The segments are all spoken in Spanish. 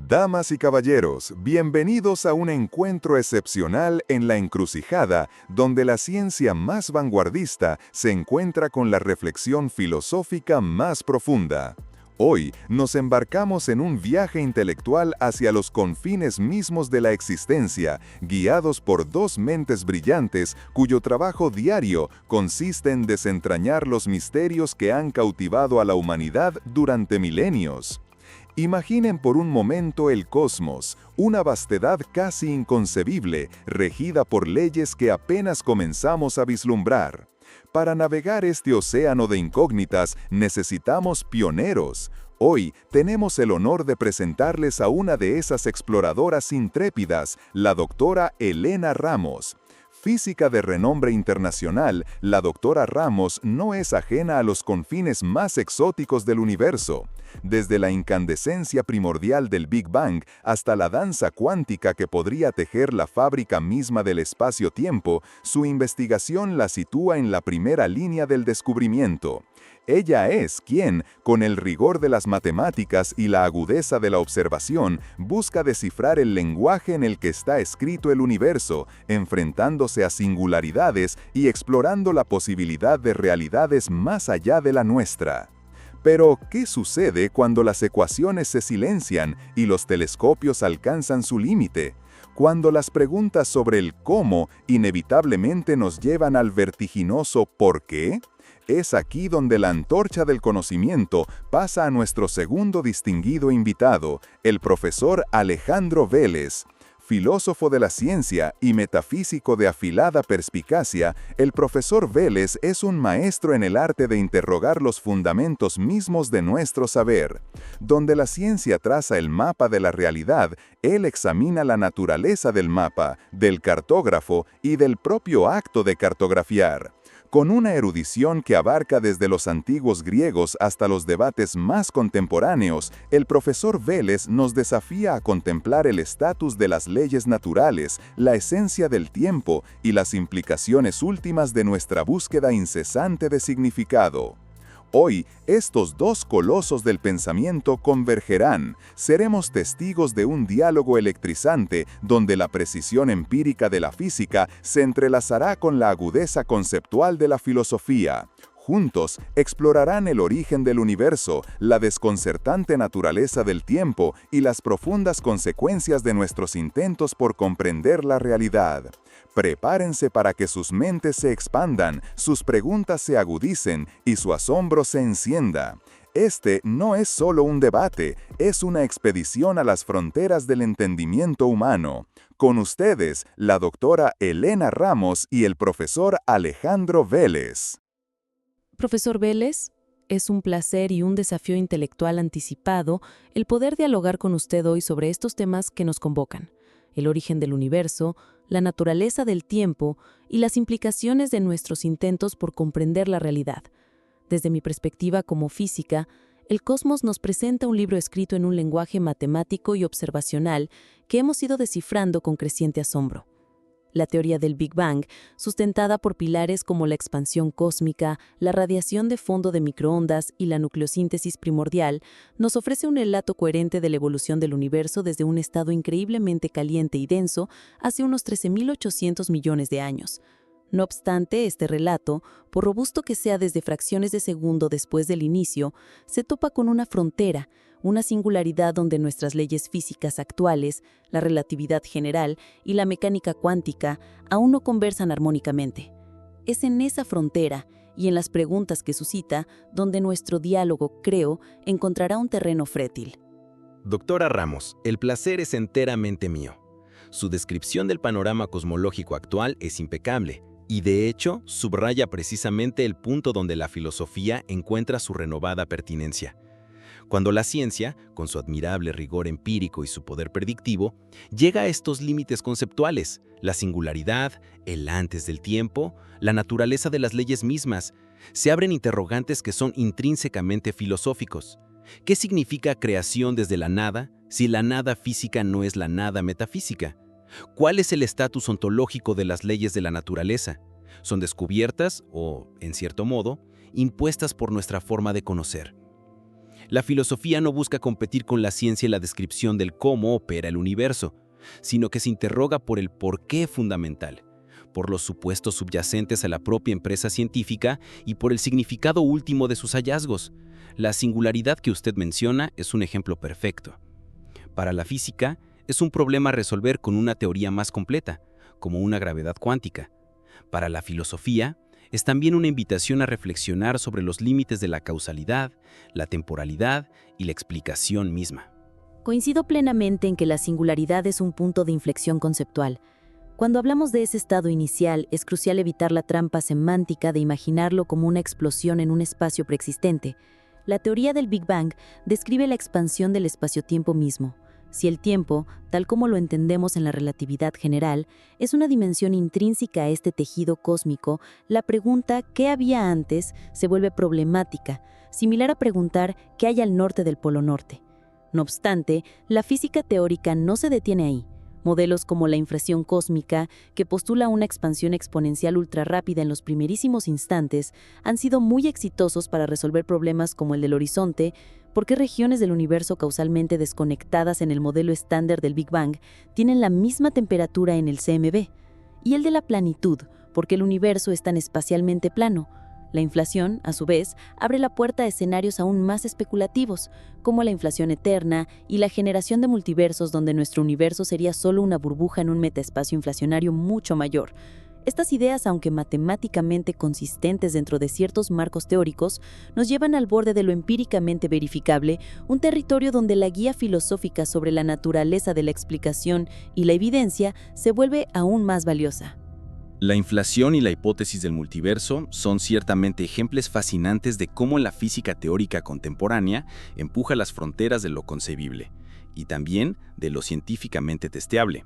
Damas y caballeros, bienvenidos a un encuentro excepcional en la encrucijada, donde la ciencia más vanguardista se encuentra con la reflexión filosófica más profunda. Hoy nos embarcamos en un viaje intelectual hacia los confines mismos de la existencia, guiados por dos mentes brillantes cuyo trabajo diario consiste en desentrañar los misterios que han cautivado a la humanidad durante milenios. Imaginen por un momento el cosmos, una vastedad casi inconcebible, regida por leyes que apenas comenzamos a vislumbrar. Para navegar este océano de incógnitas necesitamos pioneros. Hoy tenemos el honor de presentarles a una de esas exploradoras intrépidas, la doctora Elena Ramos. Física de renombre internacional, la doctora Ramos no es ajena a los confines más exóticos del universo. Desde la incandescencia primordial del Big Bang hasta la danza cuántica que podría tejer la fábrica misma del espacio-tiempo, su investigación la sitúa en la primera línea del descubrimiento. Ella es quien, con el rigor de las matemáticas y la agudeza de la observación, busca descifrar el lenguaje en el que está escrito el universo, enfrentándose a singularidades y explorando la posibilidad de realidades más allá de la nuestra. Pero, ¿qué sucede cuando las ecuaciones se silencian y los telescopios alcanzan su límite? Cuando las preguntas sobre el cómo inevitablemente nos llevan al vertiginoso ¿por qué? Es aquí donde la antorcha del conocimiento pasa a nuestro segundo distinguido invitado, el profesor Alejandro Vélez. Filósofo de la ciencia y metafísico de afilada perspicacia, el profesor Vélez es un maestro en el arte de interrogar los fundamentos mismos de nuestro saber. Donde la ciencia traza el mapa de la realidad, él examina la naturaleza del mapa, del cartógrafo y del propio acto de cartografiar. Con una erudición que abarca desde los antiguos griegos hasta los debates más contemporáneos, el profesor Vélez nos desafía a contemplar el estatus de las leyes naturales, la esencia del tiempo y las implicaciones últimas de nuestra búsqueda incesante de significado. Hoy, estos dos colosos del pensamiento convergerán. Seremos testigos de un diálogo electrizante donde la precisión empírica de la física se entrelazará con la agudeza conceptual de la filosofía. Juntos, explorarán el origen del universo, la desconcertante naturaleza del tiempo y las profundas consecuencias de nuestros intentos por comprender la realidad. Prepárense para que sus mentes se expandan, sus preguntas se agudicen y su asombro se encienda. Este no es solo un debate, es una expedición a las fronteras del entendimiento humano. Con ustedes, la doctora Elena Ramos y el profesor Alejandro Vélez. Profesor Vélez, es un placer y un desafío intelectual anticipado el poder dialogar con usted hoy sobre estos temas que nos convocan: el origen del universo, la naturaleza del tiempo y las implicaciones de nuestros intentos por comprender la realidad. Desde mi perspectiva como física, el cosmos nos presenta un libro escrito en un lenguaje matemático y observacional que hemos ido descifrando con creciente asombro. La teoría del Big Bang, sustentada por pilares como la expansión cósmica, la radiación de fondo de microondas y la nucleosíntesis primordial, nos ofrece un relato coherente de la evolución del universo desde un estado increíblemente caliente y denso hace unos 13.800 millones de años. No obstante, este relato, por robusto que sea desde fracciones de segundo después del inicio, se topa con una frontera, una singularidad donde nuestras leyes físicas actuales, la relatividad general y la mecánica cuántica aún no conversan armónicamente. Es en esa frontera y en las preguntas que suscita donde nuestro diálogo, creo, encontrará un terreno fértil. Doctora Ramos, el placer es enteramente mío. Su descripción del panorama cosmológico actual es impecable y, de hecho, subraya precisamente el punto donde la filosofía encuentra su renovada pertinencia. Cuando la ciencia, con su admirable rigor empírico y su poder predictivo, llega a estos límites conceptuales, la singularidad, el antes del tiempo, la naturaleza de las leyes mismas, se abren interrogantes que son intrínsecamente filosóficos. ¿Qué significa creación desde la nada si la nada física no es la nada metafísica? ¿Cuál es el estatus ontológico de las leyes de la naturaleza? ¿Son descubiertas o, en cierto modo, impuestas por nuestra forma de conocer? La filosofía no busca competir con la ciencia en la descripción del cómo opera el universo, sino que se interroga por el porqué fundamental, por los supuestos subyacentes a la propia empresa científica y por el significado último de sus hallazgos. La singularidad que usted menciona es un ejemplo perfecto. Para la física, es un problema a resolver con una teoría más completa, como una gravedad cuántica. Para la filosofía, es también una invitación a reflexionar sobre los límites de la causalidad, la temporalidad y la explicación misma. Coincido plenamente en que la singularidad es un punto de inflexión conceptual. Cuando hablamos de ese estado inicial, es crucial evitar la trampa semántica de imaginarlo como una explosión en un espacio preexistente. La teoría del Big Bang describe la expansión del espacio-tiempo mismo. Si el tiempo, tal como lo entendemos en la relatividad general, es una dimensión intrínseca a este tejido cósmico, la pregunta ¿qué había antes? Se vuelve problemática, similar a preguntar ¿qué hay al norte del Polo Norte? No obstante, la física teórica no se detiene ahí. Modelos como la inflación cósmica, que postula una expansión exponencial ultrarrápida en los primerísimos instantes, han sido muy exitosos para resolver problemas como el del horizonte, porque regiones del universo causalmente desconectadas en el modelo estándar del Big Bang tienen la misma temperatura en el CMB, y el de la planitud, porque el universo es tan espacialmente plano. La inflación, a su vez, abre la puerta a escenarios aún más especulativos, como la inflación eterna y la generación de multiversos donde nuestro universo sería solo una burbuja en un metaespacio inflacionario mucho mayor. Estas ideas, aunque matemáticamente consistentes dentro de ciertos marcos teóricos, nos llevan al borde de lo empíricamente verificable, un territorio donde la guía filosófica sobre la naturaleza de la explicación y la evidencia se vuelve aún más valiosa. La inflación y la hipótesis del multiverso son ciertamente ejemplos fascinantes de cómo la física teórica contemporánea empuja las fronteras de lo concebible y también de lo científicamente testeable,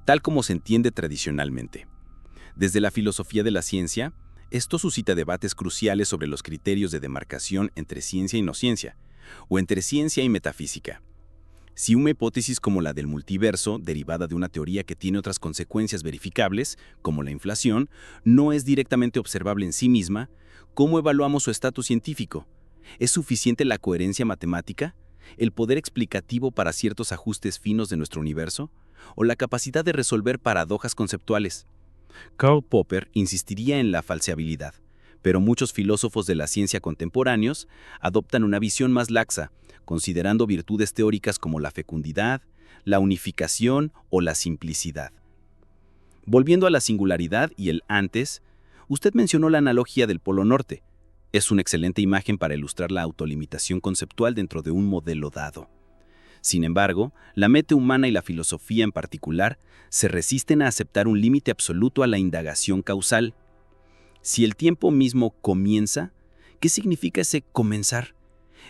tal como se entiende tradicionalmente. Desde la filosofía de la ciencia, esto suscita debates cruciales sobre los criterios de demarcación entre ciencia y no ciencia, o entre ciencia y metafísica. Si una hipótesis como la del multiverso, derivada de una teoría que tiene otras consecuencias verificables, como la inflación, no es directamente observable en sí misma, ¿cómo evaluamos su estatus científico? ¿Es suficiente la coherencia matemática? ¿El poder explicativo para ciertos ajustes finos de nuestro universo? ¿O la capacidad de resolver paradojas conceptuales? Karl Popper insistiría en la falseabilidad, pero muchos filósofos de la ciencia contemporáneos adoptan una visión más laxa, considerando virtudes teóricas como la fecundidad, la unificación o la simplicidad. Volviendo a la singularidad y el antes, usted mencionó la analogía del Polo Norte. Es una excelente imagen para ilustrar la autolimitación conceptual dentro de un modelo dado. Sin embargo, la mente humana y la filosofía en particular se resisten a aceptar un límite absoluto a la indagación causal. Si el tiempo mismo comienza, ¿qué significa ese comenzar?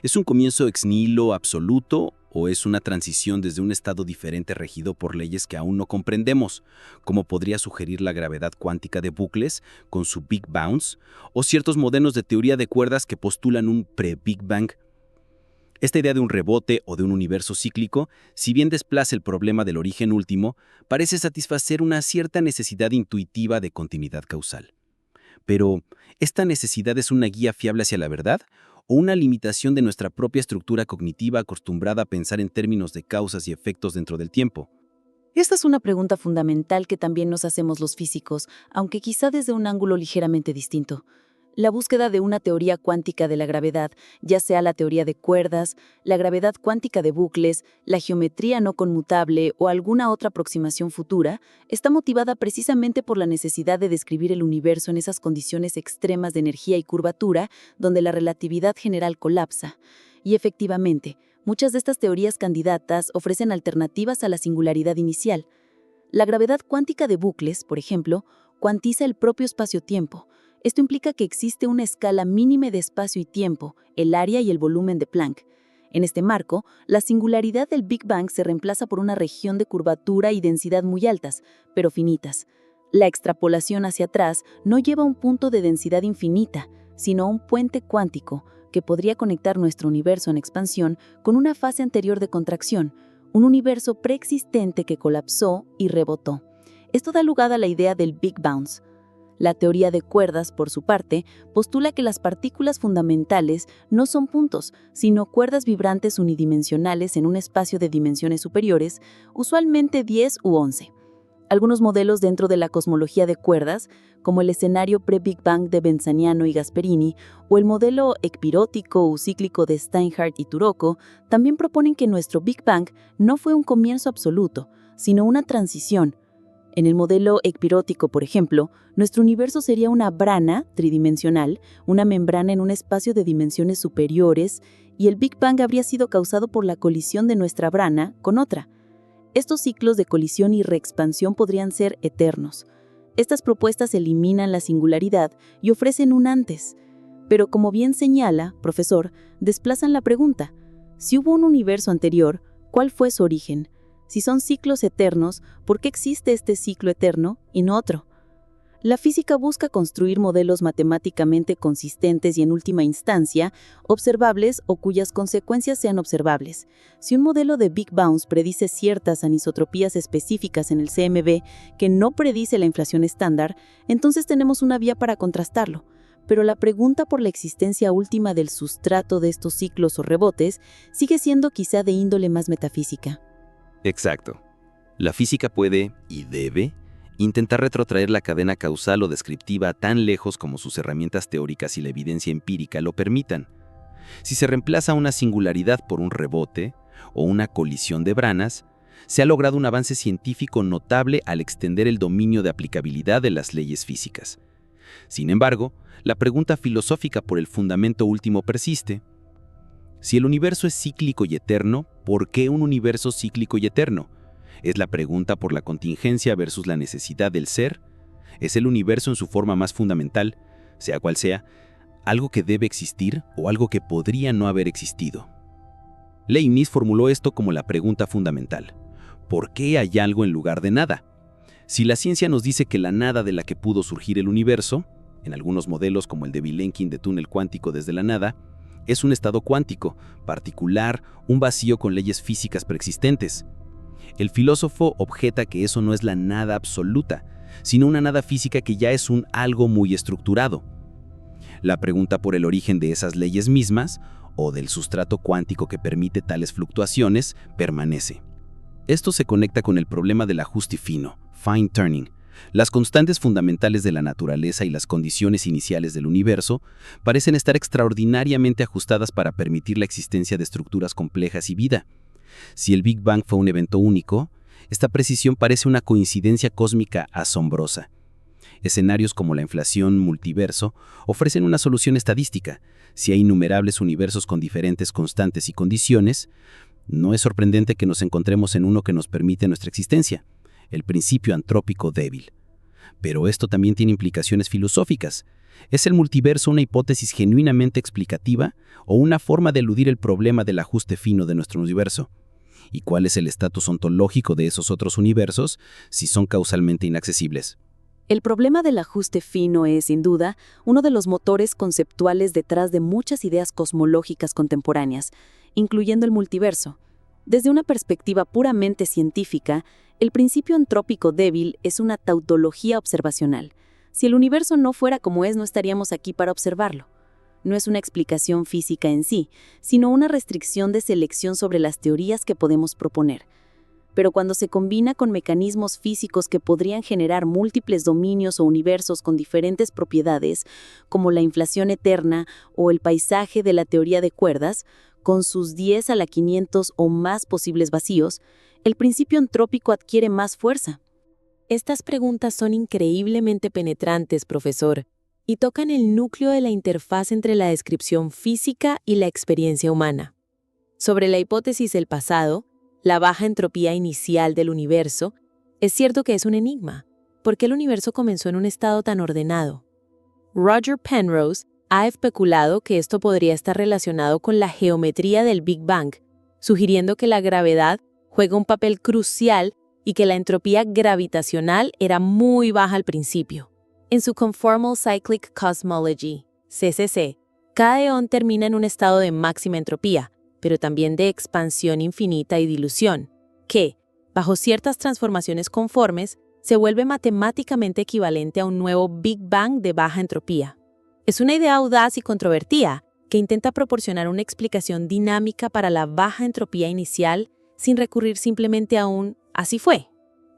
¿Es un comienzo ex nihilo absoluto o es una transición desde un estado diferente regido por leyes que aún no comprendemos, como podría sugerir la gravedad cuántica de bucles con su Big Bounce o ciertos modelos de teoría de cuerdas que postulan un pre-Big Bang? Esta idea de un rebote o de un universo cíclico, si bien desplaza el problema del origen último, parece satisfacer una cierta necesidad intuitiva de continuidad causal. Pero, ¿esta necesidad es una guía fiable hacia la verdad o una limitación de nuestra propia estructura cognitiva acostumbrada a pensar en términos de causas y efectos dentro del tiempo? Esta es una pregunta fundamental que también nos hacemos los físicos, aunque quizá desde un ángulo ligeramente distinto. La búsqueda de una teoría cuántica de la gravedad, ya sea la teoría de cuerdas, la gravedad cuántica de bucles, la geometría no conmutable o alguna otra aproximación futura, está motivada precisamente por la necesidad de describir el universo en esas condiciones extremas de energía y curvatura donde la relatividad general colapsa. Y efectivamente, muchas de estas teorías candidatas ofrecen alternativas a la singularidad inicial. La gravedad cuántica de bucles, por ejemplo, cuantiza el propio espacio-tiempo. Esto implica que existe una escala mínima de espacio y tiempo, el área y el volumen de Planck. En este marco, la singularidad del Big Bang se reemplaza por una región de curvatura y densidad muy altas, pero finitas. La extrapolación hacia atrás no lleva a un punto de densidad infinita, sino a un puente cuántico que podría conectar nuestro universo en expansión con una fase anterior de contracción, un universo preexistente que colapsó y rebotó. Esto da lugar a la idea del Big Bounce. La teoría de cuerdas, por su parte, postula que las partículas fundamentales no son puntos, sino cuerdas vibrantes unidimensionales en un espacio de dimensiones superiores, usualmente 10 u 11. Algunos modelos dentro de la cosmología de cuerdas, como el escenario pre-Big Bang de Benzaniano y Gasperini o el modelo ecpirótico o cíclico de Steinhardt y Turoko, también proponen que nuestro Big Bang no fue un comienzo absoluto, sino una transición. En el modelo ecpirótico, por ejemplo, nuestro universo sería una brana tridimensional, una membrana en un espacio de dimensiones superiores, y el Big Bang habría sido causado por la colisión de nuestra brana con otra. Estos ciclos de colisión y reexpansión podrían ser eternos. Estas propuestas eliminan la singularidad y ofrecen un antes. Pero como bien señala, profesor, desplazan la pregunta. Si hubo un universo anterior, ¿cuál fue su origen? Si son ciclos eternos, ¿por qué existe este ciclo eterno y no otro? La física busca construir modelos matemáticamente consistentes y en última instancia, observables o cuyas consecuencias sean observables. Si un modelo de Big Bounce predice ciertas anisotropías específicas en el CMB que no predice la inflación estándar, entonces tenemos una vía para contrastarlo. Pero la pregunta por la existencia última del sustrato de estos ciclos o rebotes sigue siendo quizá de índole más metafísica. Exacto. La física puede, y debe, intentar retrotraer la cadena causal o descriptiva tan lejos como sus herramientas teóricas y la evidencia empírica lo permitan. Si se reemplaza una singularidad por un rebote o una colisión de branas, se ha logrado un avance científico notable al extender el dominio de aplicabilidad de las leyes físicas. Sin embargo, la pregunta filosófica por el fundamento último persiste. Si el universo es cíclico y eterno, ¿por qué un universo cíclico y eterno? ¿Es la pregunta por la contingencia versus la necesidad del ser? ¿Es el universo en su forma más fundamental, sea cual sea, algo que debe existir o algo que podría no haber existido? Leibniz formuló esto como la pregunta fundamental. ¿Por qué hay algo en lugar de nada? Si la ciencia nos dice que la nada de la que pudo surgir el universo, en algunos modelos como el de Vilenkin de túnel cuántico desde la nada, es un estado cuántico, particular, un vacío con leyes físicas preexistentes. El filósofo objeta que eso no es la nada absoluta, sino una nada física que ya es un algo muy estructurado. La pregunta por el origen de esas leyes mismas, o del sustrato cuántico que permite tales fluctuaciones, permanece. Esto se conecta con el problema del ajuste fino, fine tuning. Las constantes fundamentales de la naturaleza y las condiciones iniciales del universo parecen estar extraordinariamente ajustadas para permitir la existencia de estructuras complejas y vida. Si el Big Bang fue un evento único, esta precisión parece una coincidencia cósmica asombrosa. Escenarios como la inflación multiverso ofrecen una solución estadística. Si hay innumerables universos con diferentes constantes y condiciones, no es sorprendente que nos encontremos en uno que nos permite nuestra existencia, el principio antrópico débil. Pero esto también tiene implicaciones filosóficas. ¿Es el multiverso una hipótesis genuinamente explicativa o una forma de eludir el problema del ajuste fino de nuestro universo? ¿Y cuál es el estatus ontológico de esos otros universos si son causalmente inaccesibles? El problema del ajuste fino es, sin duda, uno de los motores conceptuales detrás de muchas ideas cosmológicas contemporáneas, incluyendo el multiverso. Desde una perspectiva puramente científica, el principio antrópico débil es una tautología observacional. Si el universo no fuera como es, no estaríamos aquí para observarlo. No es una explicación física en sí, sino una restricción de selección sobre las teorías que podemos proponer. Pero cuando se combina con mecanismos físicos que podrían generar múltiples dominios o universos con diferentes propiedades, como la inflación eterna o el paisaje de la teoría de cuerdas, con sus 10 a la 500 o más posibles vacíos, el principio antrópico adquiere más fuerza. Estas preguntas son increíblemente penetrantes, profesor, y tocan el núcleo de la interfaz entre la descripción física y la experiencia humana. Sobre la hipótesis del pasado, la baja entropía inicial del universo, es cierto que es un enigma. ¿Por qué el universo comenzó en un estado tan ordenado? Roger Penrose ha especulado que esto podría estar relacionado con la geometría del Big Bang, sugiriendo que la gravedad juega un papel crucial y que la entropía gravitacional era muy baja al principio. En su Conformal Cyclic Cosmology, CCC, cada eón termina en un estado de máxima entropía, pero también de expansión infinita y dilución, que, bajo ciertas transformaciones conformes, se vuelve matemáticamente equivalente a un nuevo Big Bang de baja entropía. Es una idea audaz y controvertida que intenta proporcionar una explicación dinámica para la baja entropía inicial sin recurrir simplemente a un «así fue».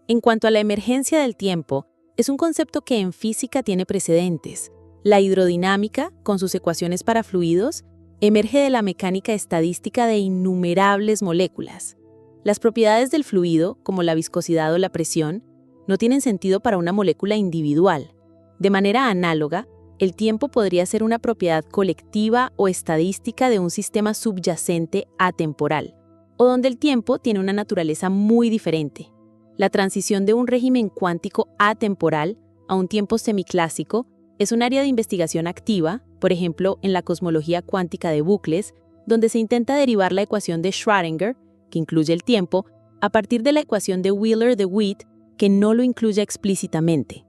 En cuanto a la emergencia del tiempo, es un concepto que en física tiene precedentes. La hidrodinámica, con sus ecuaciones para fluidos, emerge de la mecánica estadística de innumerables moléculas. Las propiedades del fluido, como la viscosidad o la presión, no tienen sentido para una molécula individual. De manera análoga, el tiempo podría ser una propiedad colectiva o estadística de un sistema subyacente atemporal, o donde el tiempo tiene una naturaleza muy diferente. La transición de un régimen cuántico atemporal a un tiempo semiclásico es un área de investigación activa, por ejemplo, en la cosmología cuántica de bucles, donde se intenta derivar la ecuación de Schrödinger, que incluye el tiempo, a partir de la ecuación de Wheeler-DeWitt, que no lo incluye explícitamente.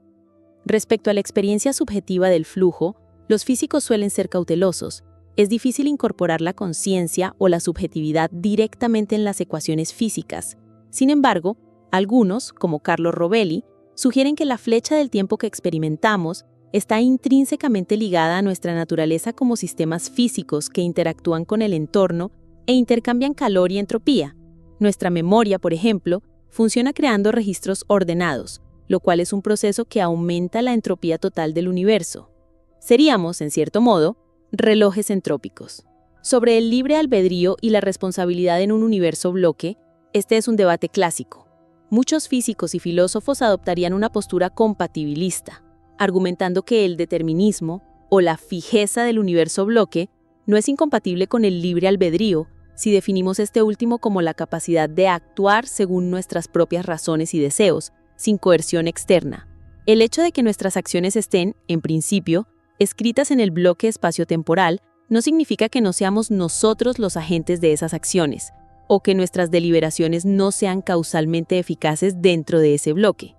Respecto a la experiencia subjetiva del flujo, los físicos suelen ser cautelosos. Es difícil incorporar la conciencia o la subjetividad directamente en las ecuaciones físicas. Sin embargo, algunos, como Carlo Rovelli, sugieren que la flecha del tiempo que experimentamos está intrínsecamente ligada a nuestra naturaleza como sistemas físicos que interactúan con el entorno e intercambian calor y entropía. Nuestra memoria, por ejemplo, funciona creando registros ordenados, lo cual es un proceso que aumenta la entropía total del universo. Seríamos, en cierto modo, relojes entrópicos. Sobre el libre albedrío y la responsabilidad en un universo bloque, este es un debate clásico. Muchos físicos y filósofos adoptarían una postura compatibilista, argumentando que el determinismo, o la fijeza del universo bloque, no es incompatible con el libre albedrío si definimos este último como la capacidad de actuar según nuestras propias razones y deseos, sin coerción externa. El hecho de que nuestras acciones estén, en principio, escritas en el bloque espaciotemporal no significa que no seamos nosotros los agentes de esas acciones, o que nuestras deliberaciones no sean causalmente eficaces dentro de ese bloque.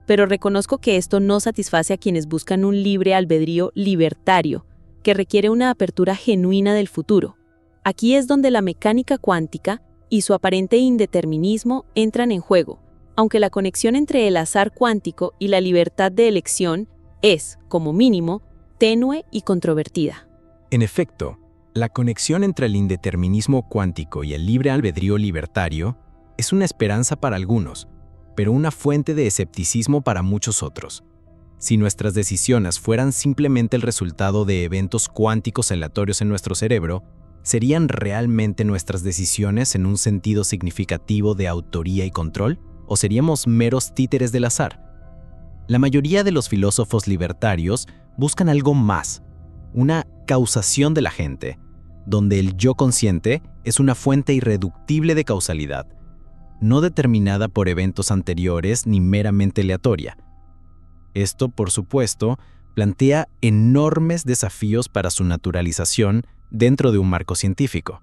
Pero reconozco que esto no satisface a quienes buscan un libre albedrío libertario, que requiere una apertura genuina del futuro. Aquí es donde la mecánica cuántica y su aparente indeterminismo entran en juego, aunque la conexión entre el azar cuántico y la libertad de elección es, como mínimo, tenue y controvertida. En efecto, la conexión entre el indeterminismo cuántico y el libre albedrío libertario es una esperanza para algunos, pero una fuente de escepticismo para muchos otros. Si nuestras decisiones fueran simplemente el resultado de eventos cuánticos aleatorios en nuestro cerebro, ¿serían realmente nuestras decisiones en un sentido significativo de autoría y control? ¿O seríamos meros títeres del azar? La mayoría de los filósofos libertarios buscan algo más, una causación de la gente, donde el yo consciente es una fuente irreductible de causalidad, no determinada por eventos anteriores ni meramente aleatoria. Esto, por supuesto, plantea enormes desafíos para su naturalización dentro de un marco científico.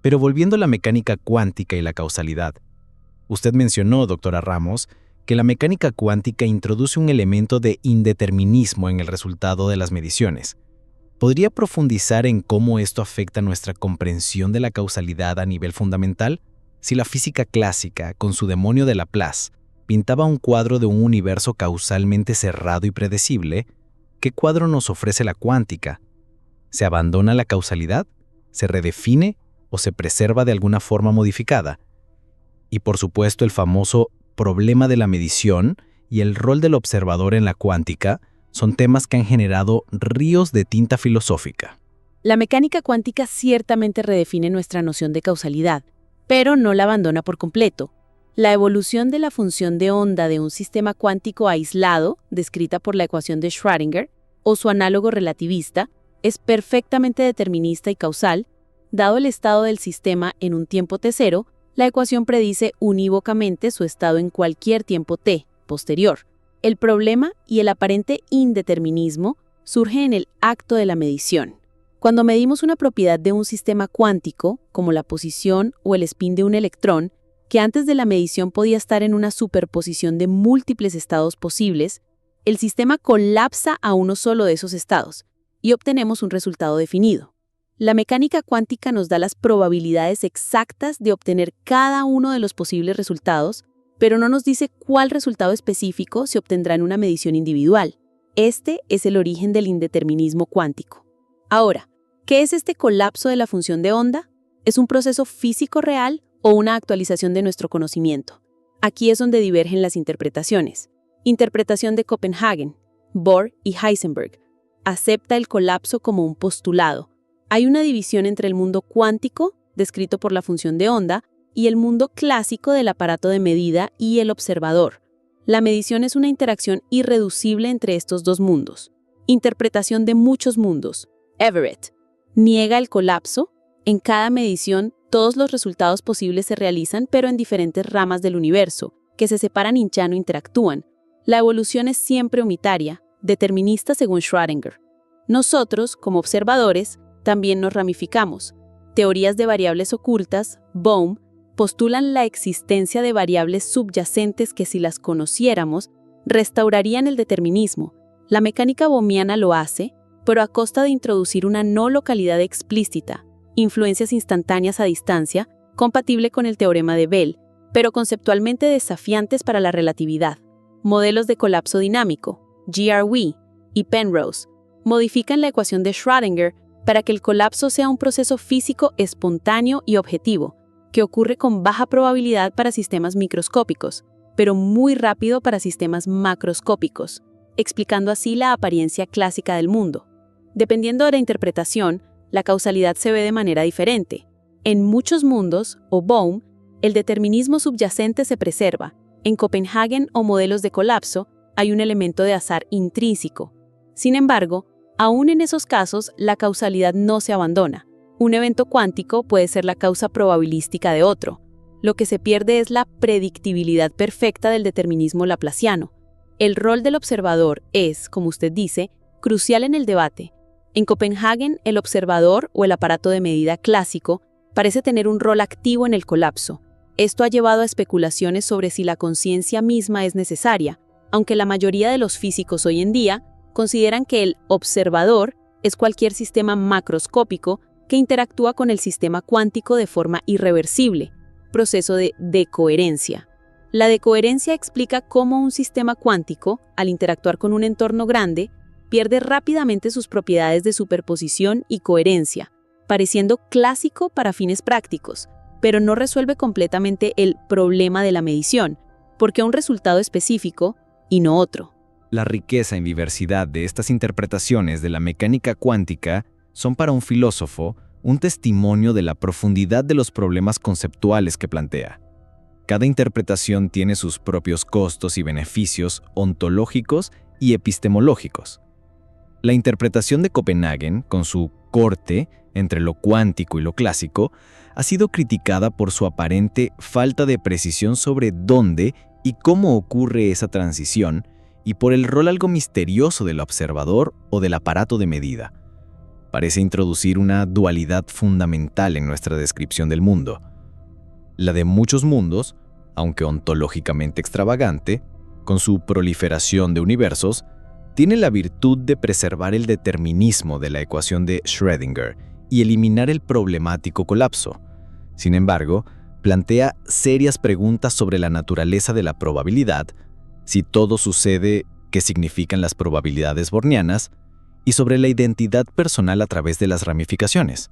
Pero volviendo a la mecánica cuántica y la causalidad, usted mencionó, doctora Ramos, que la mecánica cuántica introduce un elemento de indeterminismo en el resultado de las mediciones. ¿Podría profundizar en cómo esto afecta nuestra comprensión de la causalidad a nivel fundamental? Si la física clásica, con su demonio de Laplace, pintaba un cuadro de un universo causalmente cerrado y predecible, ¿qué cuadro nos ofrece la cuántica? ¿Se abandona la causalidad? ¿Se redefine o se preserva de alguna forma modificada? Y por supuesto el famoso problema de la medición y el rol del observador en la cuántica son temas que han generado ríos de tinta filosófica. La mecánica cuántica ciertamente redefine nuestra noción de causalidad, pero no la abandona por completo. La evolución de la función de onda de un sistema cuántico aislado, descrita por la ecuación de Schrödinger, o su análogo relativista, es perfectamente determinista y causal. Dado el estado del sistema en un tiempo t0, la ecuación predice unívocamente su estado en cualquier tiempo t posterior. El problema y el aparente indeterminismo surge en el acto de la medición. Cuando medimos una propiedad de un sistema cuántico, como la posición o el spin de un electrón, que antes de la medición podía estar en una superposición de múltiples estados posibles, el sistema colapsa a uno solo de esos estados y obtenemos un resultado definido. La mecánica cuántica nos da las probabilidades exactas de obtener cada uno de los posibles resultados, pero no nos dice cuál resultado específico se obtendrá en una medición individual. Este es el origen del indeterminismo cuántico. Ahora, ¿qué es este colapso de la función de onda? ¿Es un proceso físico real o una actualización de nuestro conocimiento? Aquí es donde divergen las interpretaciones. Interpretación de Copenhagen, Bohr y Heisenberg. Acepta el colapso como un postulado. Hay una división entre el mundo cuántico, descrito por la función de onda, y el mundo clásico del aparato de medida y el observador. La medición es una interacción irreducible entre estos dos mundos. Interpretación de muchos mundos. Everett. Niega el colapso. En cada medición, todos los resultados posibles se realizan, pero en diferentes ramas del universo, que se separan y ya no interactúan. La evolución es siempre unitaria, determinista según Schrödinger. Nosotros, como observadores, también nos ramificamos. Teorías de variables ocultas, Bohm, postulan la existencia de variables subyacentes que, si las conociéramos, restaurarían el determinismo. La mecánica bohmiana lo hace, pero a costa de introducir una no localidad explícita, influencias instantáneas a distancia, compatible con el teorema de Bell, pero conceptualmente desafiantes para la relatividad. Modelos de colapso dinámico, GRW y Penrose, modifican la ecuación de Schrödinger para que el colapso sea un proceso físico espontáneo y objetivo, que ocurre con baja probabilidad para sistemas microscópicos, pero muy rápido para sistemas macroscópicos, explicando así la apariencia clásica del mundo. Dependiendo de la interpretación, la causalidad se ve de manera diferente. En muchos mundos, o Bohm, el determinismo subyacente se preserva. En Copenhagen o modelos de colapso, hay un elemento de azar intrínseco. Sin embargo, aún en esos casos, la causalidad no se abandona. Un evento cuántico puede ser la causa probabilística de otro. Lo que se pierde es la predictibilidad perfecta del determinismo laplaciano. El rol del observador es, como usted dice, crucial en el debate. En Copenhagen, el observador o el aparato de medida clásico parece tener un rol activo en el colapso. Esto ha llevado a especulaciones sobre si la conciencia misma es necesaria, aunque la mayoría de los físicos hoy en día consideran que el observador es cualquier sistema macroscópico que interactúa con el sistema cuántico de forma irreversible, proceso de decoherencia. La decoherencia explica cómo un sistema cuántico, al interactuar con un entorno grande, pierde rápidamente sus propiedades de superposición y coherencia, pareciendo clásico para fines prácticos, pero no resuelve completamente el problema de la medición, porque un resultado específico y no otro. La riqueza y diversidad de estas interpretaciones de la mecánica cuántica son para un filósofo un testimonio de la profundidad de los problemas conceptuales que plantea. Cada interpretación tiene sus propios costos y beneficios ontológicos y epistemológicos. La interpretación de Copenhagen, con su corte entre lo cuántico y lo clásico, ha sido criticada por su aparente falta de precisión sobre dónde y cómo ocurre esa transición, y por el rol algo misterioso del observador o del aparato de medida. Parece introducir una dualidad fundamental en nuestra descripción del mundo. La de muchos mundos, aunque ontológicamente extravagante, con su proliferación de universos, tiene la virtud de preservar el determinismo de la ecuación de Schrödinger y eliminar el problemático colapso. Sin embargo, plantea serias preguntas sobre la naturaleza de la probabilidad, si todo sucede, qué significan las probabilidades bornianas, y sobre la identidad personal a través de las ramificaciones.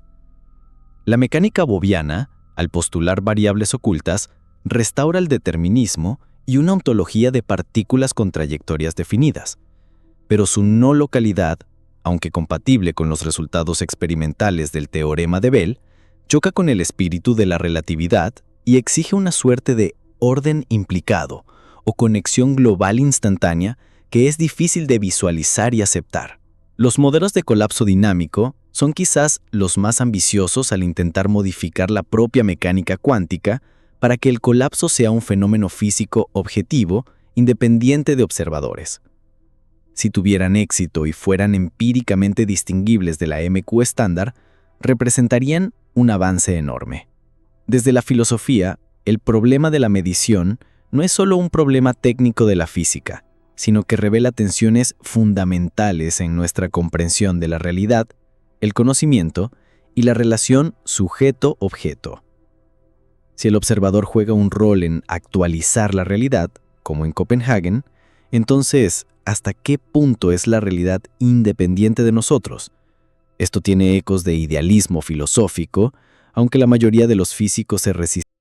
La mecánica bohmiana, al postular variables ocultas, restaura el determinismo y una ontología de partículas con trayectorias definidas, pero su no localidad, aunque compatible con los resultados experimentales del teorema de Bell, choca con el espíritu de la relatividad y exige una suerte de orden implicado o conexión global instantánea que es difícil de visualizar y aceptar. Los modelos de colapso dinámico son quizás los más ambiciosos al intentar modificar la propia mecánica cuántica para que el colapso sea un fenómeno físico objetivo, independiente de observadores. Si tuvieran éxito y fueran empíricamente distinguibles de la MQ estándar, representarían un avance enorme. Desde la filosofía, el problema de la medición no es solo un problema técnico de la física, sino que revela tensiones fundamentales en nuestra comprensión de la realidad, el conocimiento y la relación sujeto-objeto. Si el observador juega un rol en actualizar la realidad, como en Copenhague, entonces, ¿hasta qué punto es la realidad independiente de nosotros? Esto tiene ecos de idealismo filosófico, aunque la mayoría de los físicos se resisten